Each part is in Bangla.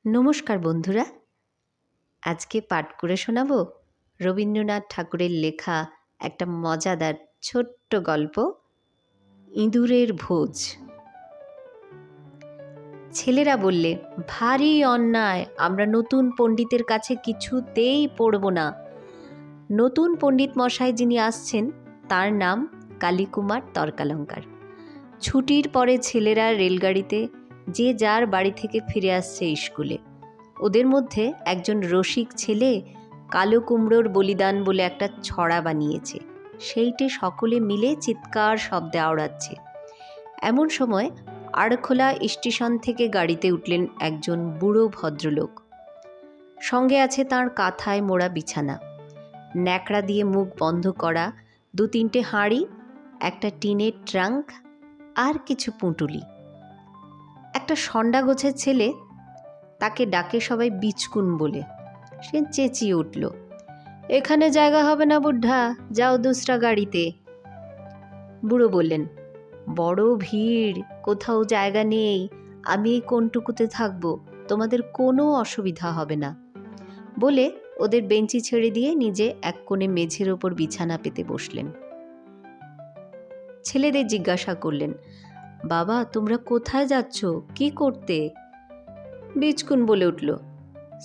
নমস্কার বন্ধুরা, আজকে পাঠ করে শোনাব রবীন্দ্রনাথ ঠাকুরের লেখা একটা মজাদার ছোট্ট গল্প, ইঁদুরের ভোজ। ছেলেরা বললে, ভারী অন্যায়, আমরা নতুন পণ্ডিতের কাছে কিছুতেই পড়ব না। নতুন পণ্ডিত মশাই যিনি আসছেন তার নাম কালীকুমার তর্কালঙ্কার। ছুটির পরে ছেলেরা রেলগাড়িতে যে যার বাড়ি থেকে ফিরে আসছে স্কুলে। ওদের মধ্যে একজন রসিক ছেলে কালো কুমড়োর বলিদান বলে একটা ছড়া বানিয়েছে, সেইটে সকলে মিলে চিৎকার শব্দে আওড়াচ্ছে। এমন সময় আড়খোলা স্টেশন থেকে গাড়িতে উঠলেন একজন বুড়ো ভদ্রলোক। সঙ্গে আছে তাঁর কাঁথায় মোড়া বিছানা, ন্যাকড়া দিয়ে মুখ বন্ধ করা 2-3টে হাঁড়ি, একটা টিনের ট্রাঙ্ক আর কিছু পুঁটুলি। একটা সন্ডা গোছের ছেলে, তাকে ডাকে সবাই বিচকুন বলে। সে চেঁচিয়ে উঠল, এখানে জায়গা হবে না বুদ্ধা, যাও দুসরা গাড়িতে। বুড়ো বললেন, বড় ভিড়, কোথাও জায়গা নেই, আমি এই কোনটুকুতে থাকবো, তোমাদের কোনো অসুবিধা হবে না বলে ওদের বেঞ্চি ছেড়ে দিয়ে নিজে এক কোণে মেঝের ওপর বিছানা পেতে বসলেন। ছেলেদের জিজ্ঞাসা করলেন, বাবা তোমরা কোথায় যাচ্ছ, কি করতে? বিচকুন বলে উঠল,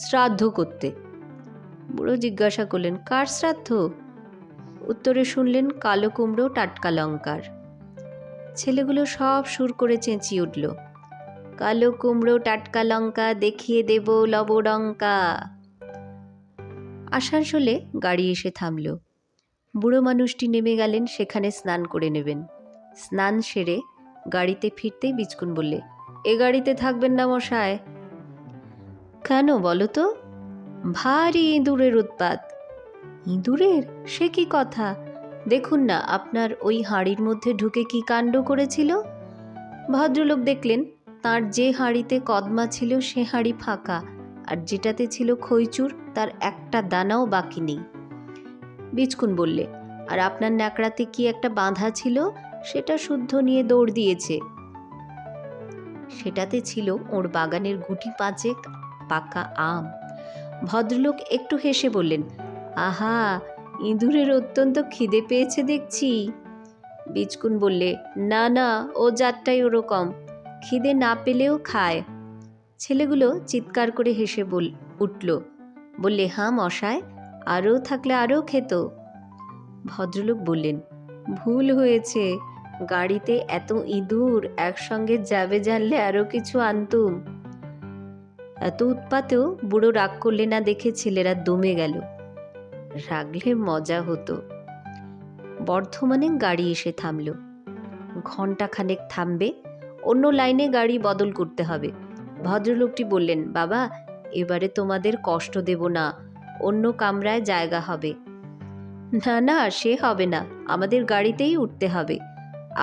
শ্রাদ্ধ করতে। বুড়ো জিজ্ঞাসা করলেন, কার শ্রাদ্ধ? উত্তরে শুনলেন, কালো কুমড়ো টাটকা লঙ্কার। ছেলেগুলো সব সুর করে চেঁচিয়ে উঠল, কালো কুমড়ো টাটকা লঙ্কা দেখিয়ে দেব লবডঙ্কা। আসানসোলে গাড়ি এসে থামল। বুড়ো মানুষটি নেমে গেলেন সেখানে স্নান করে নেবেন। স্নান সেরে গাড়িতে ফিরতেই বিচকুন বললে, এ গাড়িতে থাকবেন না মশায়। কেন বলো তো? ভারী ইঁদুরের উৎপাত। ইঁদুরের? সে কি কথা? দেখুন না আপনার ওই হাঁড়ির মধ্যে ঢুকে কি কাণ্ড করেছিল। ভদ্রলোক দেখলেন তার যে হাঁড়িতে কদমা ছিল সে হাঁড়ি ফাঁকা, আর যেটাতে ছিল খইচুর তার একটা দানাও বাকি নেই। বিচকুন বললে, আর আপনার ন্যাকড়াতে কি একটা বাঁধা ছিল, সেটা শুদ্ধ নিয়ে দৌড় দিয়েছে। সেটাতে ছিল ওর বাগানের গুটি 5 পাকা আম। ভদ্রলোক একটু হেসে বললেন, আহা, ইঁদুরের অত্যন্ত খিদে পেয়েছে দেখছি। বিচকুন বললে, না না, ও জাতটাই ওরকম, খিদে না পেলেও খায়। ছেলেগুলো চিৎকার করে হেসে উঠল, বললে, হাঁ মশায়, আরও থাকলে আরও খেত। ভদ্রলোক বললেন, ভুল হয়েছে, গাড়িতে এত ইঁদুর একসঙ্গে যাবে জানলে আরও কিছু আনতুম। এত উৎপাতেও বুড়ো রাগ করলে না দেখে ছেলেরা দমে গেল। রাগলে মজা হতো। বর্ধমানে গাড়ি এসে থামল। ঘণ্টাখানেক থামবে, অন্য লাইনে গাড়ি বদল করতে হবে। ভদ্রলোকটি বললেন, বাবা এবারে তোমাদের কষ্ট দেব না, অন্য কামরায় জায়গা হবে। না না, সে হবে না, আমাদের গাড়িতেই উঠতে হবে।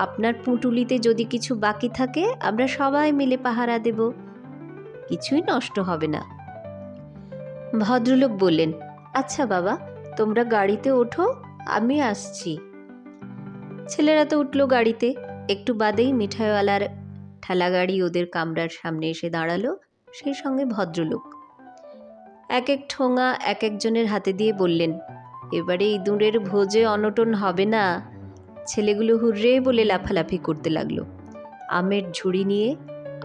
আপনার পুঁটুলিতে যদি কিছু বাকি থাকে আমরা সবাই মিলে পাহারা দেব, কিছুই নষ্ট হবে না। ভদ্রলোক বললেন, আচ্ছা বাবা, তোমরা গাড়িতে ওঠো, আমি আসছি। ছেলেরা তো উঠল গাড়িতে। একটু বাদেই মিঠাইওয়ালার ঠেলাগাড়ি ওদের কামরার সামনে এসে দাঁড়ালো, সেই সঙ্গে ভদ্রলোক। এক এক ঠোঙা এক একজনের হাতে দিয়ে বললেন, এবারে ইঁদুরের ভোজে অনটন হবে না। ছেলেগুলো হুররে বলে লাফালাফি করতে লাগলো। আমের ঝুড়ি নিয়ে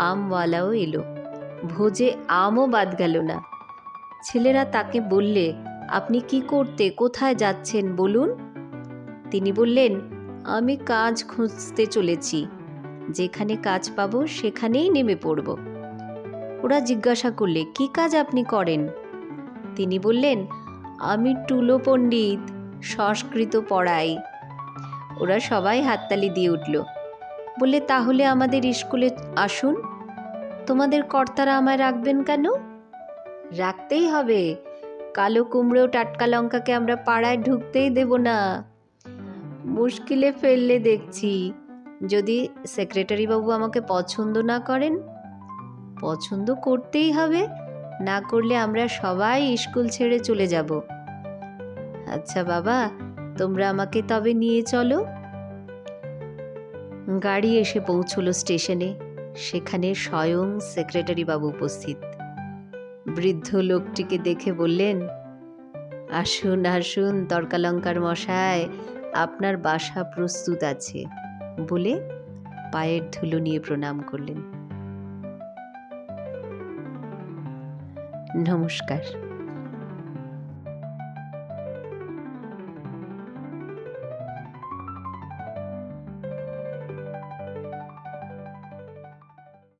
আমওয়ালাও এলো, ভোজে আমও বাদ গেল না। ছেলেরা তাকে বললে, আপনি কি করতে, কোথায় যাচ্ছেন বলুন? তিনি বললেন, আমি কাজ খুঁজতে চলেছি, যেখানে কাজ পাবো সেখানেই নেমে পড়ব। ওরা জিজ্ঞাসা করলে, কি কাজ আপনি করেন? তিনি বললেন, আমি টুলো পণ্ডিত, সংস্কৃত পড়াই। ওরা সবাই হাততালি দিয়ে উঠল, বললে, তাহলে আমাদের স্কুলে আসুন। তোমাদের কর্তারা আমায় রাখবেন কেন? রাখতেই হবে, কালো কুমড়ো টাটকা লঙ্কাকে আমরা পাড়ায় ঢুকতেই দেব না। মুশকিলে ফেললে দেখছি, যদি সেক্রেটারি বাবু আমাকে পছন্দ না করেন? পছন্দ করতেই হবে, না করলে আমরা সবাই স্কুল ছেড়ে চলে যাব। আচ্ছা বাবা, তোমরা আমাকে তবে নিয়ে চলো। গাড়ি এসে পৌঁছলো স্টেশনে। সেখানে স্বয়ং সেক্রেটারি বাবু উপস্থিত। বৃদ্ধ লোকটিকে দেখে বললেন, আসুন আসুন তর্কালঙ্কার মশাই, আপনার বাসা প্রস্তুত আছে, বলে পায়ের ধুলো নিয়ে প্রণাম করলেন। নমস্কার।